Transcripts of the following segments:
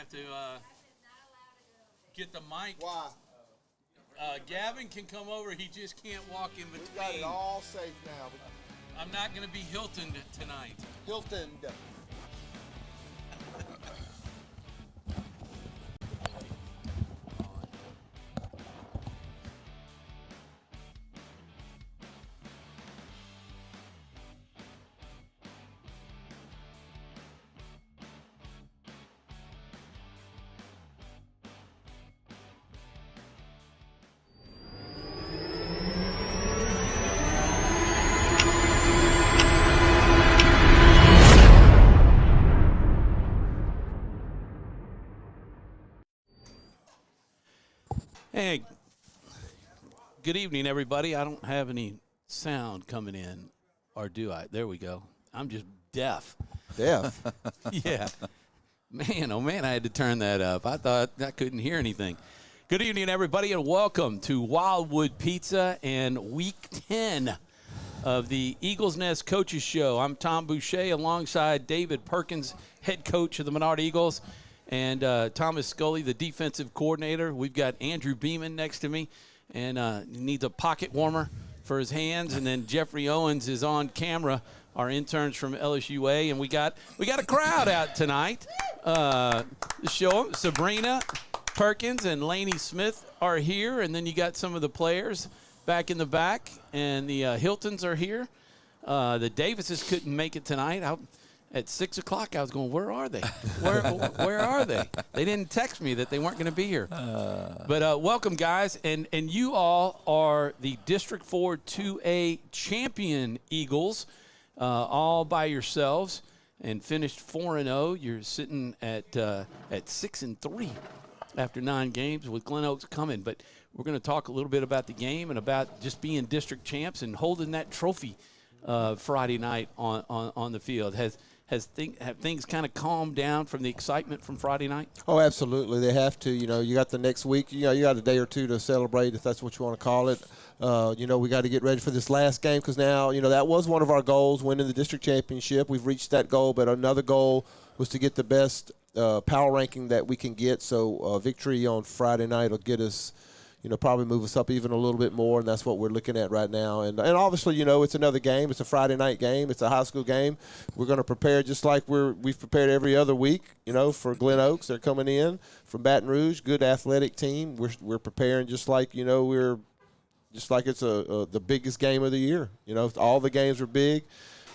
have to get the mic. Why? Gavin can come over. He just can't walk in between. We got it all safe now. I'm not going to be Hiltoned tonight. Hilton. Hey, good evening, everybody. I don't have any sound coming in, or do I? There we go. I'm just deaf. Deaf? Yeah. Man, oh, man, I had to turn that up. I thought I couldn't hear anything. Good evening, everybody, and welcome to Wildwood Pizza and Week 10 of the Eagles Nest Coaches Show. I'm Tom Boucher alongside David Perkins, head coach of the Menard Eagles, and Thomas Scully, the defensive coordinator. We've got Andrew Beeman next to me, and he needs a pocket warmer for his hands. And then Jeffrey Owens is on camera, our interns from LSUA. And we got a crowd out tonight. Show them. Sabrina Perkins and Laney Smith are here. And then you got some of the players back in the back. And the Hiltons are here. The Davises couldn't make it tonight. At 6 o'clock, I was going, where are they? Where are they? They didn't text me that they weren't going to be here. But welcome, guys. And you all are the District 4 2A champion Eagles, all by yourselves, and finished 4-0. You're sitting at 6-3 after 9 games with Glen Oaks coming. But we're going to talk a little bit about the game and about just being district champs and holding that trophy Friday night on the field. Have things kind of calmed down from the excitement from Friday night? Oh, absolutely. They have to. You know, you got the next week. You know, you got a day or two to celebrate, if that's what you want to call it. You know, we got to get ready for this last game because now, you know, that was one of our goals, winning the district championship. We've reached that goal, but another goal was to get the best power ranking that we can get. So victory on Friday night will get us, you know, probably move us up even a little bit more, and that's what we're looking at right now. And obviously, you know, it's another game. It's a Friday night game. It's a high school game. We're going to prepare just like we've prepared every other week, you know, for Glen Oaks. They're coming in from Baton Rouge, good athletic team. We're preparing just like, you know, it's the biggest game of the year. You know, all the games are big.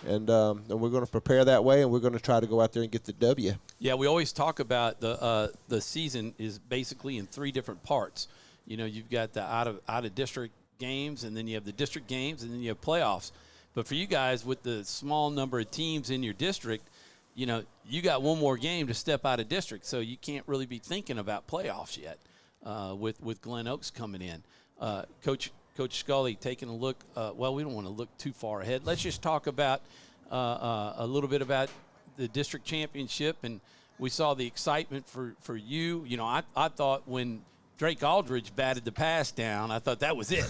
And we're going to prepare that way, and we're going to try to go out there and get the W. Yeah, we always talk about the season is basically in 3 different parts. You know, you've got the out of district games, and then you have the district games, and then you have playoffs. But for you guys, with the small number of teams in your district, you know, you got one more game to step out of district, so you can't really be thinking about playoffs yet with Glen Oaks coming in. Coach Scully taking a look. Well, we don't want to look too far ahead. Let's just talk about a little bit about the district championship, and we saw the excitement for you. You know, I thought when Drake Aldridge batted the pass down, I thought that was it.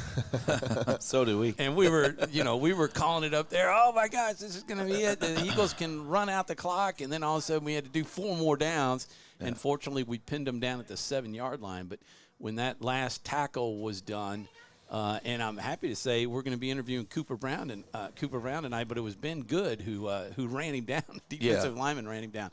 So do we. And we were calling it up there. Oh my gosh, this is going to be it. The Eagles can run out the clock, and then all of a sudden we had to do 4 more downs. Yeah. And fortunately, we pinned them down at the 7-yard line. But when that last tackle was done, and I'm happy to say we're going to be interviewing Cooper Brown tonight. But it was Ben Good who ran him down. The defensive lineman ran him down.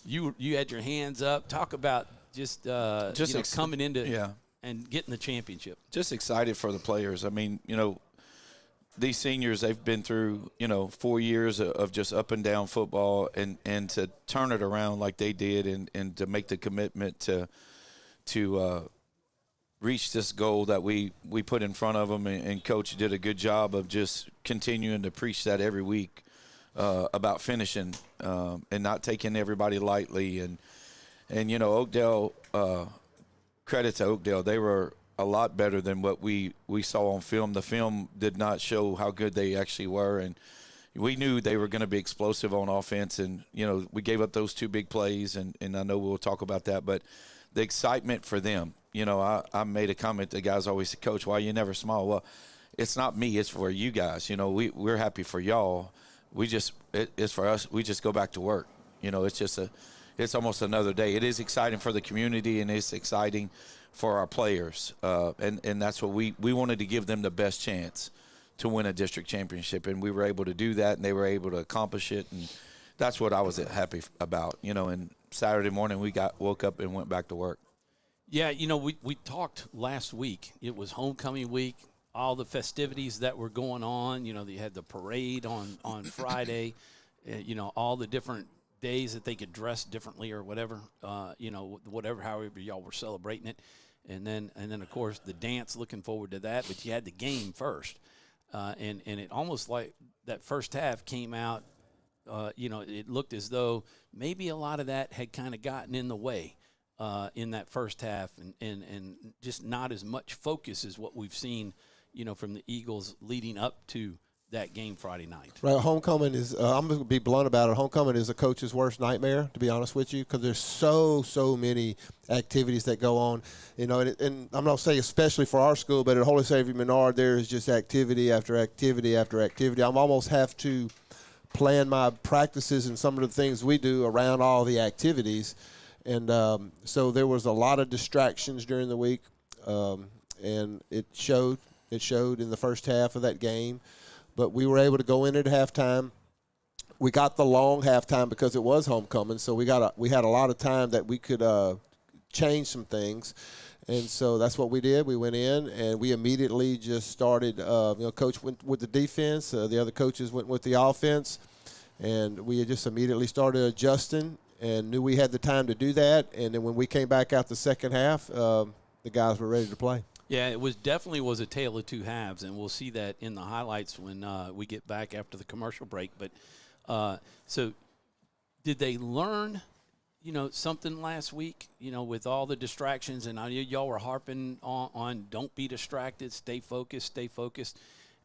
You had your hands up. Talk about just coming into and getting the championship. Just excited for the players. I mean, you know, these seniors, they've been through, you know, 4 years of just up and down football, and to turn it around like they did and to make the commitment to reach this goal that we put in front of them, and Coach did a good job of just continuing to preach that every week about finishing and not taking everybody lightly. And you know, Oakdale, credit to Oakdale, they were a lot better than what we saw on film. The film did not show how good they actually were, and we knew they were going to be explosive on offense. And, you know, we gave up those 2 big plays, and I know we'll talk about that. But the excitement for them, you know, I made a comment. The guys always say, Coach, why you never smile? Well, it's not me. It's for you guys. You know, we're happy for y'all. It's for us. We just go back to work. You know, it's it's almost another day. It is exciting for the community, and it's exciting for our players. And that's what we wanted to give them the best chance to win a district championship, and we were able to do that, and they were able to accomplish it, and that's what I was happy about, and Saturday morning we woke up and went back to work. Yeah, we talked last week. It was homecoming week, all the festivities that were going on. They had the parade on Friday, all the different days that they could dress differently or whatever, however y'all were celebrating it. And then of course the dance, looking forward to that, but you had the game first. And it almost like that first half came out, it looked as though maybe a lot of that had kind of gotten in the way in that first half, and just not as much focus as what we've seen, from the Eagles leading up to that game Friday night. Right, homecoming is, I'm going to be blunt about it, homecoming is a coach's worst nightmare, to be honest with you, because there's so many activities that go on, and I'm not saying especially for our school, but at Holy Savior Menard, there is just activity after activity after activity. I almost have to plan my practices and some of the things we do around all the activities, and so there was a lot of distractions during the week, and it showed in the first half of that game. But we were able to go in at halftime. We got the long halftime because it was homecoming, so we had a lot of time that we could change some things, and so that's what we did. We went in and we immediately just started. Coach went with the defense. The other coaches went with the offense, and we just immediately started adjusting and knew we had the time to do that. And then when we came back out the second half, the guys were ready to play. Yeah, it definitely was a tale of two halves, and we'll see that in the highlights when we get back after the commercial break. But so did they learn, something last week, with all the distractions? And I know y'all were harping on don't be distracted, stay focused.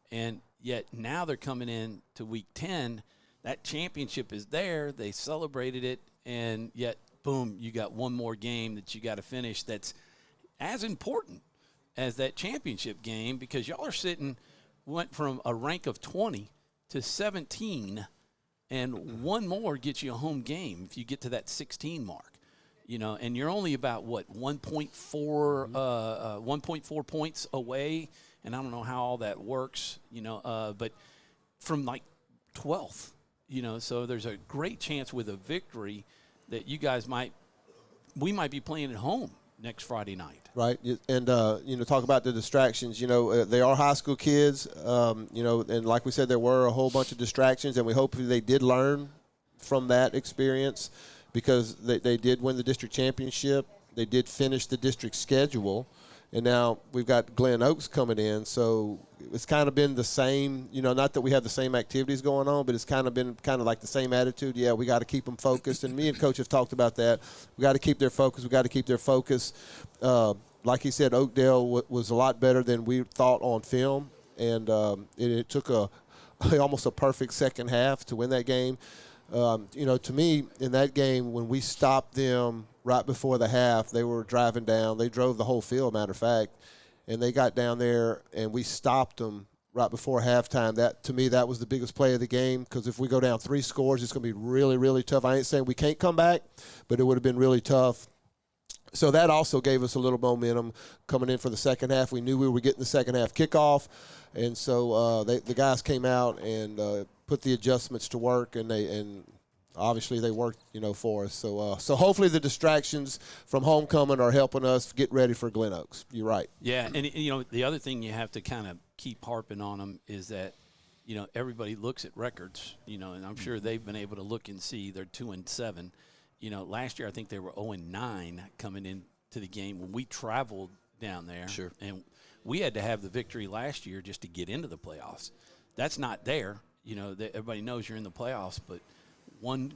And yet now they're coming in to week 10. That championship is there. They celebrated it, and yet, boom, you got one more game that you got to finish that's as important as that championship game, because y'all went from a rank of 20 to 17, and one more gets you a home game if you get to that 16 mark, and you're only about 1.4 points away, and I don't know how all that works, but from like 12th, so there's a great chance with a victory that you guys we might be playing at home next Friday night. Right, and talk about the distractions. They are high school kids. And like we said, there were a whole bunch of distractions, and we hope they did learn from that experience, because they did win the district championship. They did finish the district schedule, and now we've got Glen Oaks coming in. So it's kind of been the same. Not that we have the same activities going on, but it's kind of been like the same attitude. Yeah, we got to keep them focused, and me and Coach have talked about that. We got to keep their focus. We got to keep their focus. Like he said, Oakdale was a lot better than we thought on film, and it took almost a perfect second half to win that game. To me, in that game, when we stopped them right before the half, they were driving down. They drove the whole field, matter of fact, and they got down there, and we stopped them right before halftime. That, to me, that was the biggest play of the game, because if we go down 3 scores, it's going to be really, really tough. I ain't saying we can't come back, but it would have been really tough. So that also gave us a little momentum coming in for the second half. We knew we were getting the second half kickoff, and so the guys came out and put the adjustments to work, and obviously they worked, for us. So hopefully the distractions from homecoming are helping us get ready for Glen Oaks. You're right. Yeah, and the other thing you have to kind of keep harping on them is that everybody looks at records, and I'm sure they've been able to look and see they're 2-7. Last year I think they were 0-9 coming into the game when we traveled down there. Sure. And we had to have the victory last year just to get into the playoffs. That's not there. Everybody knows you're in the playoffs, but one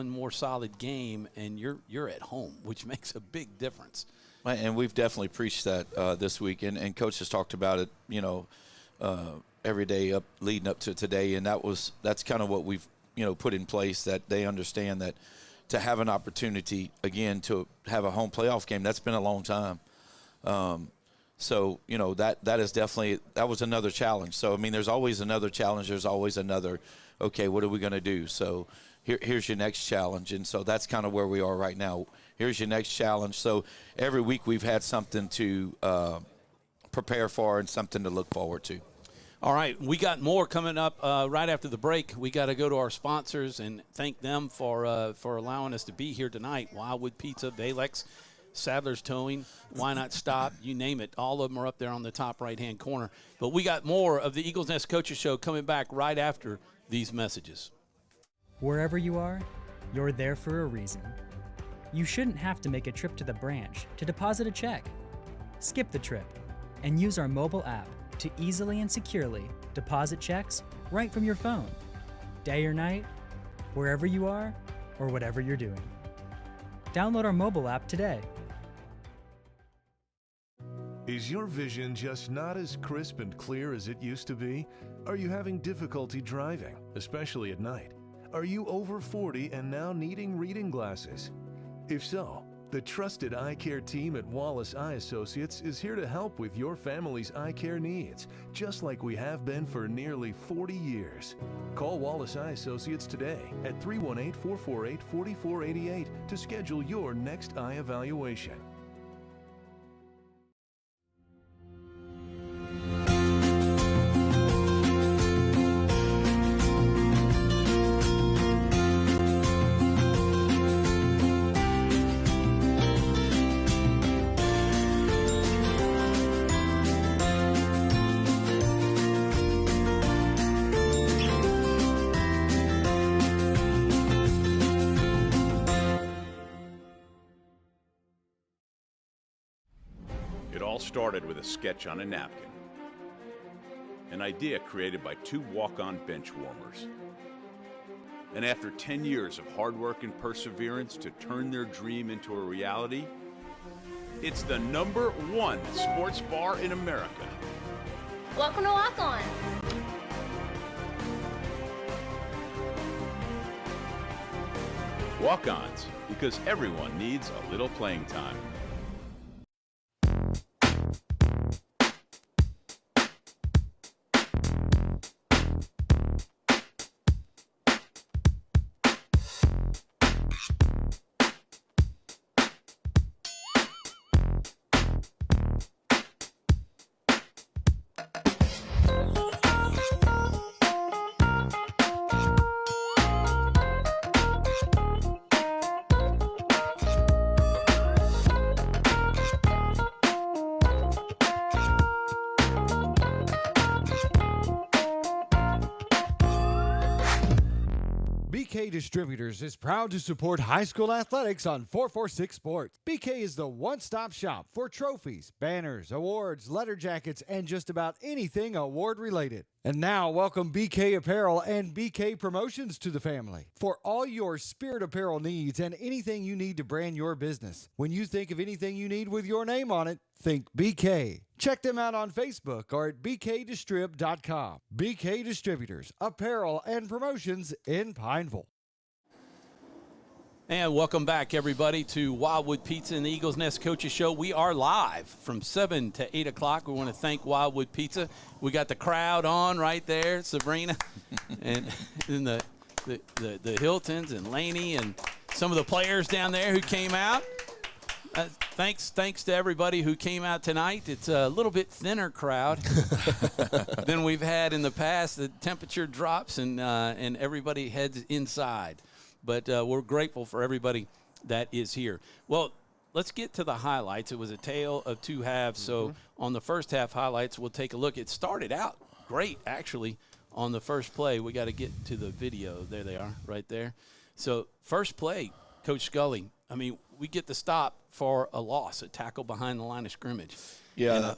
more solid game, and you're at home, which makes a big difference. And we've definitely preached that this week, and Coach has talked about it, every day leading up to today, and that's kind of what we've put in place, that they understand that to have an opportunity again to have a home playoff game, that's been a long time. So that is definitely, that was another challenge. So I mean, there's always another challenge. There's always another, okay, what are we going to do? So here's your next challenge. And so that's kind of where we are right now. Here's your next challenge. So every week we've had something to prepare for and something to look forward to. All right, we got more coming up right after the break. We got to go to our sponsors and thank them for allowing us to be here tonight. Wildwood Pizza, Valex, Sadler's Towing, Why Not Stop, you name it. All of them are up there on the top right-hand corner. But we got more of the Eagles Nest Coaches Show coming back right after these messages. Wherever you are, you're there for a reason. You shouldn't have to make a trip to the branch to deposit a check. Skip the trip and use our mobile app to easily and securely deposit checks right from your phone. Day or night, wherever you are, or whatever you're doing. Download our mobile app today. Is your vision just not as crisp and clear as it used to be? Are you having difficulty driving, especially at night? Are you over 40 and now needing reading glasses? If so, the trusted eye care team at Wallace Eye Associates is here to help with your family's eye care needs, just like we have been for nearly 40 years. Call Wallace Eye Associates today at 318-448-4488 to schedule your next eye evaluation. It all started with a sketch on a napkin. An idea created by two walk-on bench warmers. And after 10 years of hard work and perseverance to turn their dream into a reality, it's the #1 sports bar in America. Welcome to Walk On. Walk-ons, because everyone needs a little playing time. BK Distributors is proud to support high school athletics on 446 Sports. BK is the one-stop shop for trophies, banners, awards, letter jackets, and just about anything award-related. And now, welcome BK Apparel and BK Promotions to the family. For all your spirit apparel needs and anything you need to brand your business. When you think of anything you need with your name on it, think BK. Check them out on Facebook or at bkdistrib.com. BK Distributors, Apparel and Promotions in Pineville. And welcome back, everybody, to Wildwood Pizza and the Eagles Nest Coaches Show. We are live from 7 to 8 o'clock. We want to thank Wildwood Pizza. We got the crowd on right there, Sabrina, and the Hiltons and Laney and some of the players down there who came out. Thanks to everybody who came out tonight. It's a little bit thinner crowd than we've had in the past. The temperature drops and everybody heads inside. But we're grateful for everybody that is here. Well, let's get to the highlights. It was a tale of two halves. So on the first half highlights, we'll take a look. It started out great, actually, on the first play. We got to get to the video. There they are, right there. So first play, Coach Scully. I mean, we get the stop for a loss, a tackle behind the line of scrimmage. Yeah.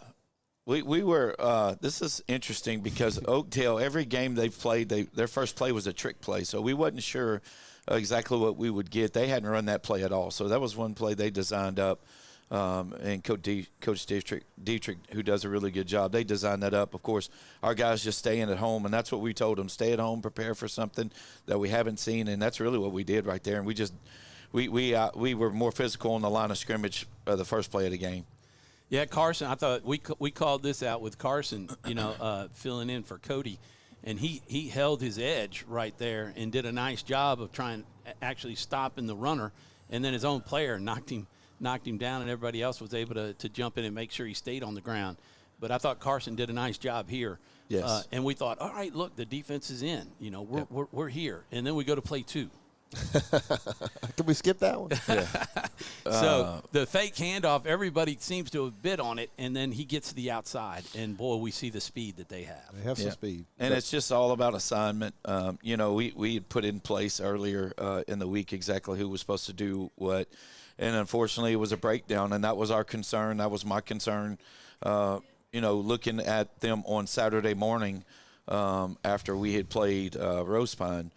And, we were this is interesting because Oakdale, every game they've played, their first play was a trick play. So we wasn't sure exactly what we would get. They hadn't run that play at all. So that was one play they designed up. And Coach Dietrich, who does a really good job, they designed that up. Of course, our guys just staying at home, and that's what we told them. Stay at home, prepare for something that we haven't seen, and that's really what we did right there. And we were more physical on the line of scrimmage the first play of the game. Yeah, Carson, I thought we called this out with Carson, filling in for Cody. and he held his edge right there and did a nice job of trying actually stopping the runner, and then his own player knocked him down, and everybody else was able to jump in and make sure he stayed on the ground. But I thought Carson did a nice job here. Yes. And we thought, all right, look, the defense is in. You know, we're here. And then we go to play 2. Can we skip that one? Yeah. So the fake handoff, everybody seems to have bid on it, and then he gets to the outside. And, boy, we see the speed that they have. They have some speed. And it's just all about assignment. You know, we had put in place earlier in the week exactly who was supposed to do what. And, unfortunately, it was a breakdown, and that was our concern. That was my concern. You know, looking at them on Saturday morning after we had played Rose Pine,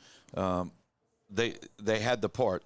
they had the part.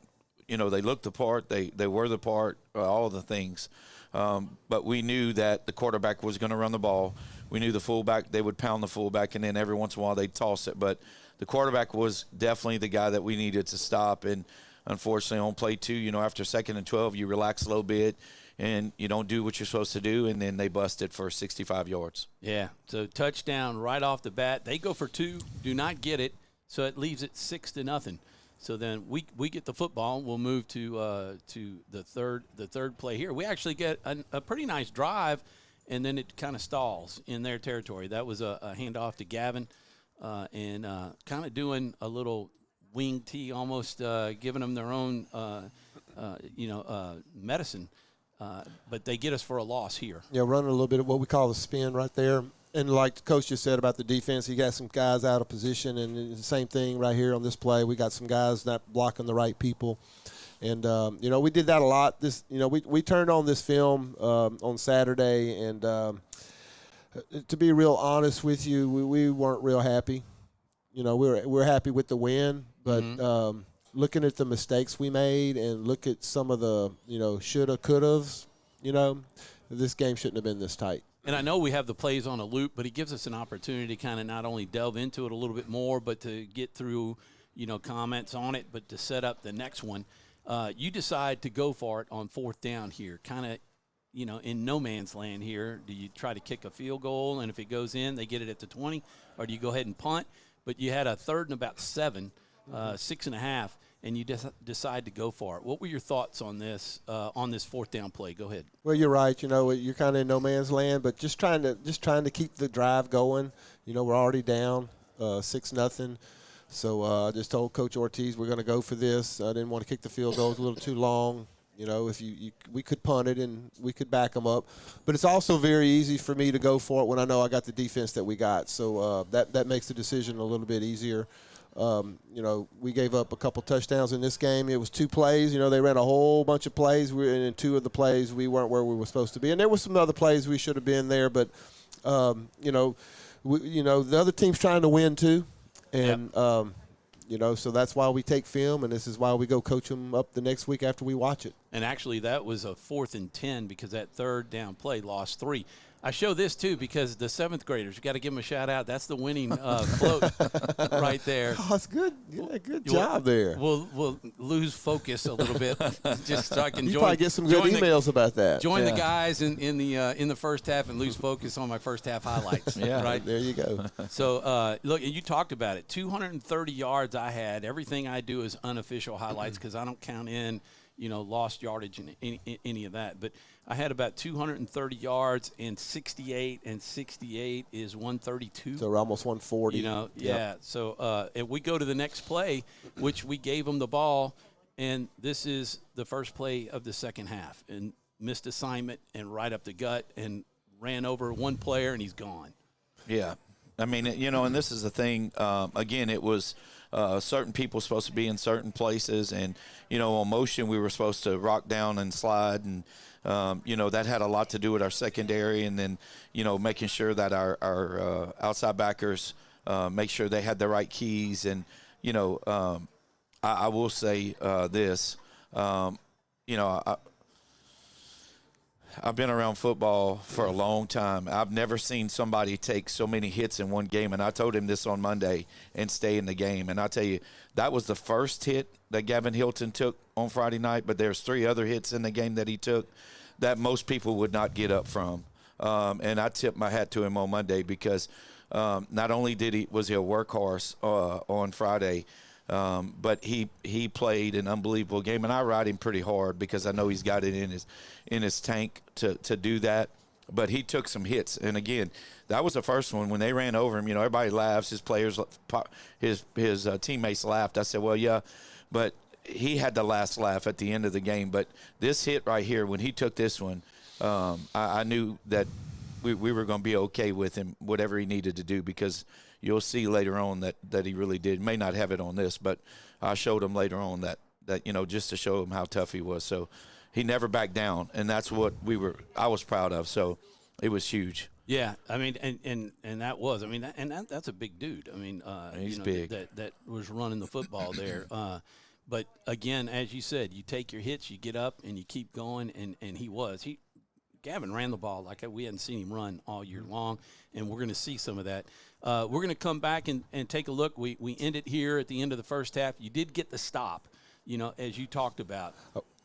You know, they looked the part. They were the part, all the things. But we knew that the quarterback was going to run the ball. We knew the fullback, they would pound the fullback, and then every once in a while they'd toss it. But the quarterback was definitely the guy that we needed to stop. And, unfortunately, on play 2, you know, after 2nd and 12, you relax a little bit, and you don't do what you're supposed to do, and then they busted for 65 yards. Yeah, so touchdown right off the bat. They go for 2, do not get it, so it leaves it 6-0. So then we get the football. We'll move to the third play here. We actually get a pretty nice drive, and then it kind of stalls in their territory. That was a handoff to Gavin, and kind of doing a little wing tee, almost giving them their own medicine. But they get us for a loss here. Yeah, running a little bit of what we call the spin right there. And like the coach just said about the defense, he got some guys out of position, and the same thing right here on this play. We got some guys not blocking the right people. And, you know, we did that a lot. We turned on this film on Saturday, and to be real honest with you, we weren't real happy. You know, we're happy with the win, but looking at the mistakes we made and look at some of the, you know, shoulda, couldas, you know, this game shouldn't have been this tight. And I know we have the plays on a loop, but he gives us an opportunity to kind of not only delve into it a little bit more, but to get through, you know, comments on it, but to set up the next one. You decide to go for it on 4th down here, kind of, you know, in no man's land here. Do you try to kick a field goal, and if it goes in, they get it at the 20, or do you go ahead and punt? But you had a 3rd and about 7, 6.5, and you decide to go for it. What were your thoughts on this 4th down play? Go ahead. Well, you're right. You know, you're kind of in no man's land, but just trying to keep the drive going. You know, we're already down 6-0. So I just told Coach Ortiz we're going to go for this. I didn't want to kick the field goals a little too long. You know, if we could punt it and we could back them up. But it's also very easy for me to go for it when I know I got the defense that we got. So that makes the decision a little bit easier. You know, we gave up a couple touchdowns in this game. It was 2 plays. You know, they ran a whole bunch of plays. And in 2 of the plays, we weren't where we were supposed to be. And there were some other plays we should have been there. But, you know, the other team's trying to win too. And, you know, so that's why we take film, and this is why we go coach them up the next week after we watch it. And actually that was a 4th and 10 because that 3rd down play lost 3. I show this, too, because the 7th graders, you got to give them a shout-out. That's the winning float right there. Oh, that's good. Yeah, good job there. We'll lose focus a little bit just so I can you probably get some good emails about that. Join the guys in the first half and lose focus on my first half highlights. Yeah, right? There you go. So, look, you talked about it. 230 yards I had. Everything I do is unofficial highlights because I don't count in, you know, lost yardage and any of that. But I had about 230 yards and 68 is 132. So we're almost 140. You know, yeah. So and we go to the next play, which we gave them the ball, and this is the first play of the second half. And missed assignment and right up the gut and ran over one player, and he's gone. Yeah. I mean, you know, and this is the thing. Again, it was certain people supposed to be in certain places, and, you know, on motion we were supposed to rock down and slide, and, you know, that had a lot to do with our secondary, and then, you know, making sure that our outside backers make sure they had the right keys. And, you know, I will say this, you know, I've been around football for a long time. I've never seen somebody take so many hits in one game, and I told him this on Monday, and stay in the game. And I tell you, that was the first hit that Gavin Hilton took on Friday night, but there's 3 other hits in the game that he took that most people would not get up from. And I tipped my hat to him on Monday because Not only was he a workhorse on Friday, but he played an unbelievable game, and I ride him pretty hard because I know he's got it in his tank to do that. But he took some hits, and again, that was the first one when they ran over him. Everybody laughs. His players, his teammates laughed. I said, well, yeah, but he had the last laugh at the end of the game. But this hit right here, when he took this one, I knew that we were going to be okay with him, whatever he needed to do, because you'll see later on that he really did. May not have it on this, but I showed him later on that just to show him how tough he was. So he never backed down, and that's what I was proud of. So it was huge. Yeah, I mean, and that was, I mean, that's a big dude. I mean, he's big. That was running the football there. But again, as you said, you take your hits, you get up, and you keep going. And Gavin ran the ball like we hadn't seen him run all year long, and we're going to see some of that. We're going to come back and take a look. We ended here at the end of the first half. You did get the stop, as you talked about.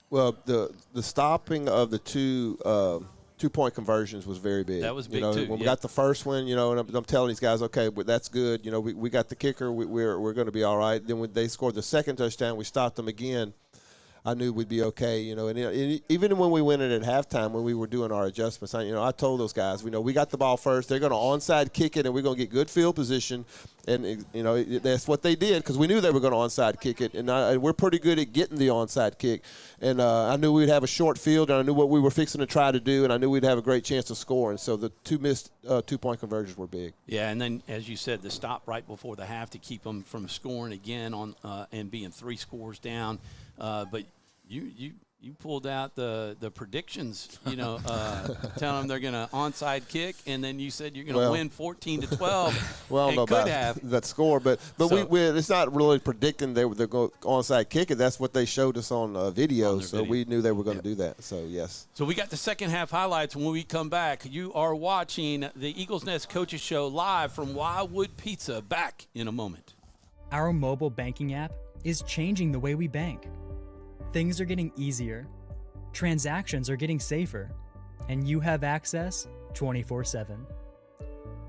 Well, the stopping of the two-point conversions was very big. That was big too. When we got the first one, and I'm telling these guys, okay, but that's good. We got the kicker. We're going to be all right. Then when they scored the second touchdown, we stopped them again. I knew we'd be okay, and even when we went in at halftime, when we were doing our adjustments, I told those guys, we got the ball first. They're going to onside kick it, and we're going to get good field position, and that's what they did because we knew they were going to onside kick it, and we're pretty good at getting the onside kick, and I knew we'd have a short field, and I knew what we were fixing to try to do, and I knew we'd have a great chance to score, and so the two missed two-point conversions were big. Yeah, and then as you said, the stop right before the half to keep them from scoring again and being 3 scores down, but. You pulled out the predictions, telling them they're going to onside kick, and then you said you're going to win 14-12. Well, I don't know about that score, but it's not really predicting they're going to onside kick it. That's what they showed us on video, so we knew they were going to do that. So yes. So we got the second half highlights when we come back. You are watching the Eagles Nest Coaches Show live from Wildwood Pizza. Back in a moment. Our mobile banking app is changing the way we bank. Things are getting easier, transactions are getting safer, and you have access 24/7.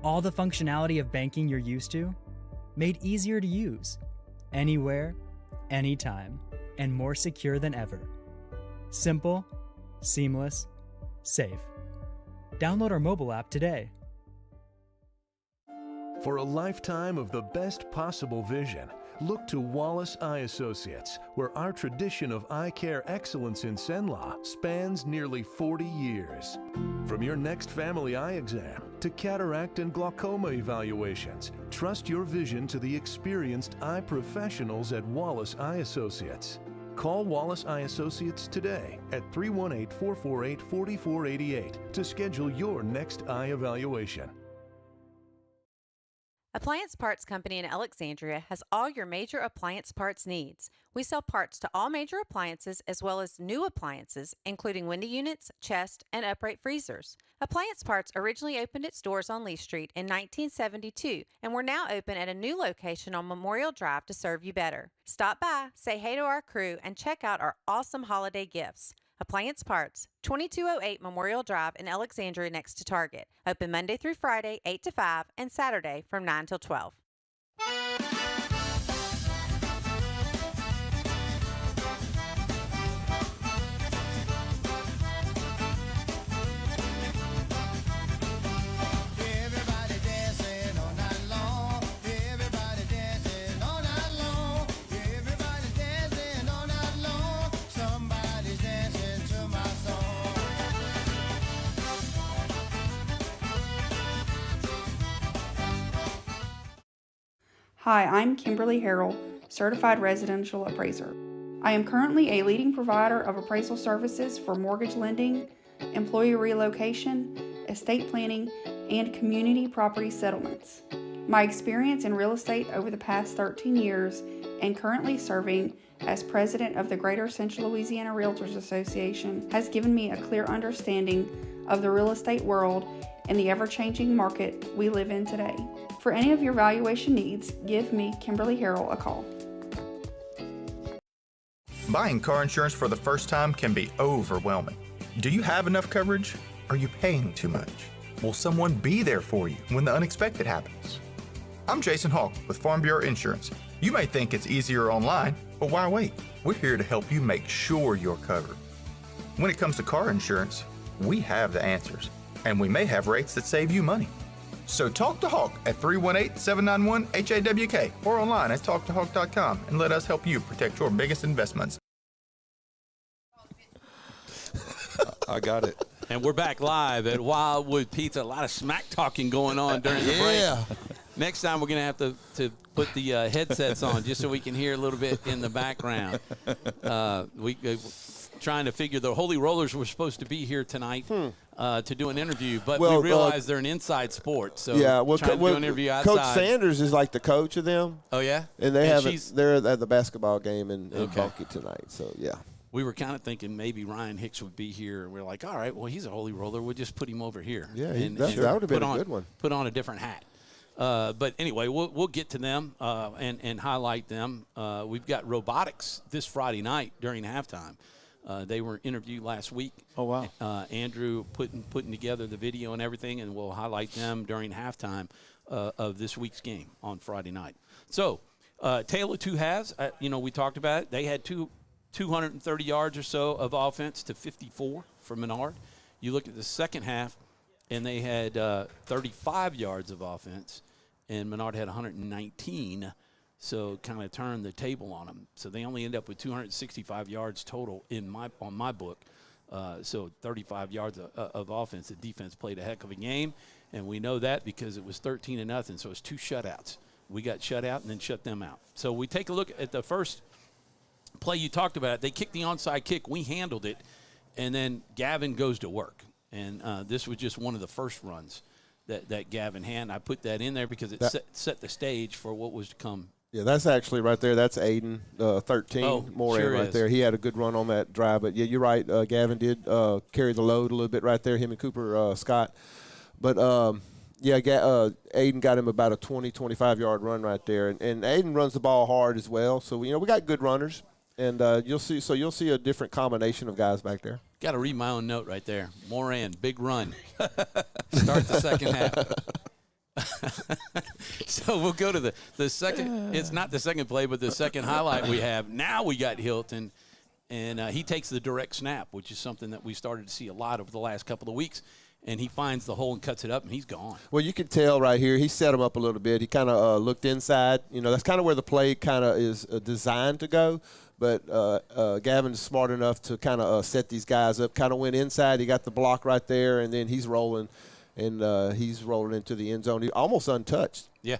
All the functionality of banking you're used to, made easier to use, anywhere, anytime, and more secure than ever. Simple, seamless, safe. Download our mobile app today. For a lifetime of the best possible vision, look to Wallace Eye Associates, where our tradition of eye care excellence in Cenla spans nearly 40 years. From your next family eye exam to cataract and glaucoma evaluations, trust your vision to the experienced eye professionals at Wallace Eye Associates. Call Wallace Eye Associates today at 318-448-4488 to schedule your next eye evaluation. Appliance Parts Company in Alexandria has all your major appliance parts needs. We sell parts to all major appliances as well as new appliances, including window units, chest, and upright freezers. Appliance Parts originally opened its doors on Lee Street in 1972, and we're now open at a new location on Memorial Drive to serve you better. Stop by, say hey to our crew, and check out our awesome holiday gifts. Appliance Parts, 2208 Memorial Drive in Alexandria next to Target. Open Monday through Friday, 8 to 5, and Saturday from 9 till 12. Hi, I'm Kimberly Harrell, Certified Residential Appraiser. I am currently a leading provider of appraisal services for mortgage lending, employee relocation, estate planning, and community property settlements. My experience in real estate over the past 13 years and currently serving as president of the Greater Central Louisiana Realtors Association has given me a clear understanding of the real estate world and the ever-changing market we live in today. For any of your valuation needs, give me, Kimberly Harrell, a call. Buying car insurance for the first time can be overwhelming. Do you have enough coverage? Are you paying too much? Will someone be there for you when the unexpected happens? I'm Jason Hawk with Farm Bureau Insurance. You may think it's easier online, but why wait? We're here to help you make sure you're covered. When it comes to car insurance, we have the answers, and we may have rates that save you money. So talk to Hawk at 318-791-HAWK or online at talktohawk.com and let us help you protect your biggest investments. I got it. And we're back live at Wildwood Pizza. A lot of smack talking going on during the break. Next time we're going to have to put the headsets on just so we can hear a little bit in the background. We trying to figure the Holy Rollers were supposed to be here tonight to do an interview, but we realize they're an inside sport. So trying to do an interview outside. Coach Sanders is like the coach of them. Oh, yeah? And they're at the basketball game in Bunkie tonight. So, yeah. We were kind of thinking maybe Ryan Hicks would be here. And we're like, all right, well, he's a Holy Roller. We'll just put him over here. Yeah, that would have been a good one. Put on a different hat. But anyway, we'll get to them and highlight them. We've got robotics this Friday night during halftime. They were interviewed last week. Oh, wow. Andrew putting together the video and everything, and we'll highlight them during halftime of this week's game on Friday night. So, Taylor two halves, we talked about it. They had 230 yards or so of offense to 54 for Menard. You look at the second half, and they had 35 yards of offense, and Menard had 119. So kind of turned the table on them. So they only end up with 265 yards total on my book. So 35 yards of offense. The defense played a heck of a game, and we know that because it was 13-0. So it's 2 shutouts. We got shut out and then shut them out. So we take a look at the first play you talked about. They kicked the onside kick. We handled it, and then Gavin goes to work. And this was just one of the first runs that Gavin had. I put that in there because it set the stage for what was to come. Yeah, that's actually right there. That's Aiden, 13, Moran sure right is. there. He had a good run on that drive. But, yeah, you're right. Gavin did carry the load a little bit right there, him and Cooper Scott. But, Aiden got him about a 20, 25-yard run right there. And Aiden runs the ball hard as well. So, we got good runners. And you'll see a different combination of guys back there. Got to read my own note right there. Moran, big run. Start the second half. So we'll go to the second. It's not the second play, but the second highlight we have. Now we got Hilton, and he takes the direct snap, which is something that we started to see a lot over the last couple of weeks. And he finds the hole and cuts it up, and he's gone. Well, you can tell right here, he set him up a little bit. He kind of looked inside. That's kind of where the play kind of is designed to go. But Gavin's smart enough to kind of set these guys up. Kind of went inside. He got the block right there, and then he's rolling. And he's rolling into the end zone. He almost untouched. Yeah,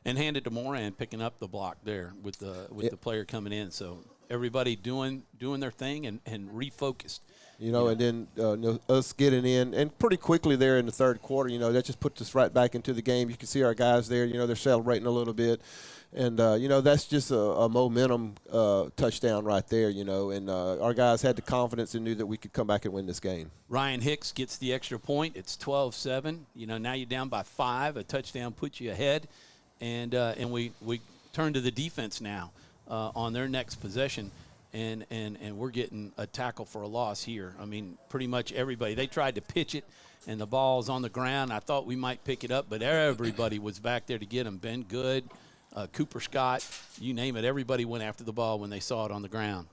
and handed to Moran, picking up the block there with the player coming in. So everybody doing their thing and refocused. And then us getting in, and pretty quickly there in the third quarter, that just puts us right back into the game. You can see our guys there, they're celebrating a little bit. And, that's just a momentum touchdown right there, and our guys had the confidence and knew that we could come back and win this game. Ryan Hicks gets the extra point. It's 12-7. Now you're down by 5. A touchdown puts you ahead. And we turn to the defense now on their next possession. And we're getting a tackle for a loss here. I mean, pretty much everybody. They tried to pitch it, and the ball's on the ground. I thought we might pick it up, but everybody was back there to get him. Ben Good, Cooper Scott, you name it. Everybody went after the ball when they saw it on the ground.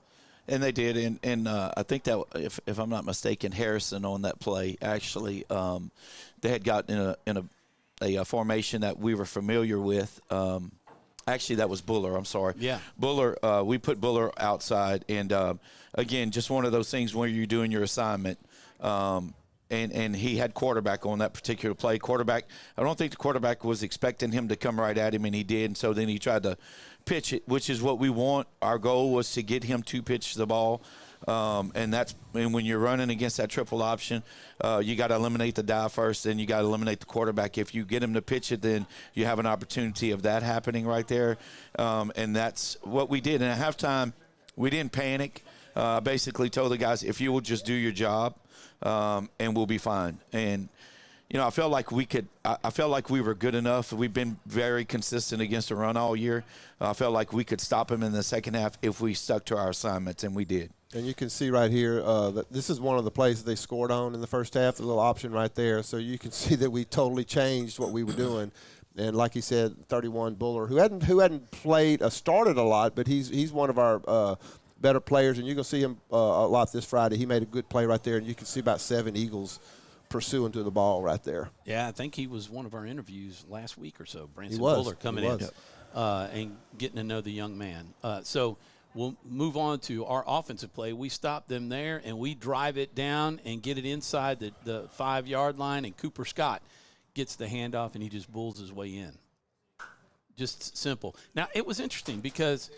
And they did, and I think that, if I'm not mistaken, Harrison on that play, actually, they had gotten in a formation that we were familiar with. Actually, that was Buller. I'm sorry. Yeah. Buller, we put Buller outside. And, again, just one of those things where you're doing your assignment. And he had quarterback on that particular play. I don't think the quarterback was expecting him to come right at him, and he did. And so then he tried to pitch it, which is what we want. Our goal was to get him to pitch the ball. And when you're running against that triple option, you got to eliminate the dive first, then you got to eliminate the quarterback. If you get him to pitch it, then you have an opportunity of that happening right there. And that's what we did. And at halftime, we didn't panic. Basically told the guys, if you will just do your job, and we'll be fine. And I felt like we could. I felt like we were good enough. We've been very consistent against the run all year. I felt like we could stop them in the second half if we stuck to our assignments, and we did. And you can see right here that this is one of the plays that they scored on in the first half, the little option right there. So you can see that we totally changed what we were doing. And like he said, 31 Buller, who hadn't played started a lot, but he's one of our better players, and you're going to see him a lot this Friday. He made a good play right there, and you can see about 7 Eagles pursuing to the ball right there. Yeah, I think he was one of our interviews last week or so. Branson He was. Buller coming He in was. and getting to know the young man. So we'll move on to our offensive play. We stop them there, and we drive it down and get it inside the 5-yard line, and Cooper Scott gets the handoff, and he just bulls his way in. Just simple. Now, it was interesting because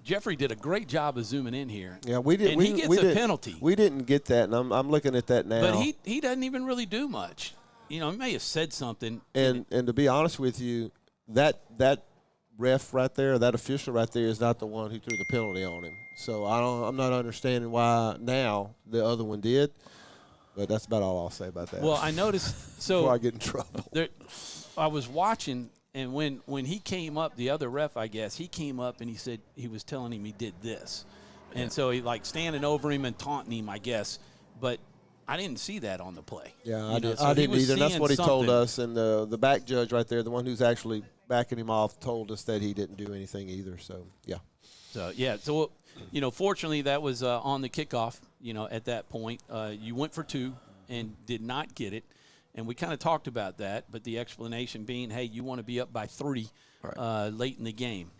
Jeffrey did a great job of zooming in here. Yeah, we did. And he gets a penalty. We didn't get that, and I'm looking at that now. But he doesn't even really do much. He may have said something. And to be honest with you, that ref right there, that official right there, is not the one who threw the penalty on him. So I'm not understanding why now the other one did. But that's about all I'll say about that. Well, I noticed. So before I get in trouble, I was watching. And when he came up, the other ref, I guess, he came up and he said he was telling him he did this. And so he standing over him and taunting him, I guess. But I didn't see that on the play. Yeah, I didn't either. And that's what he told us. And the back judge right there, the one who's actually backing him off, told us that he didn't do anything either. So, yeah. So, fortunately that was on the kickoff, at that point. You went for 2 and did not get it. And we kind of talked about that, but the explanation being, hey, you want to be up by 3 late in the game.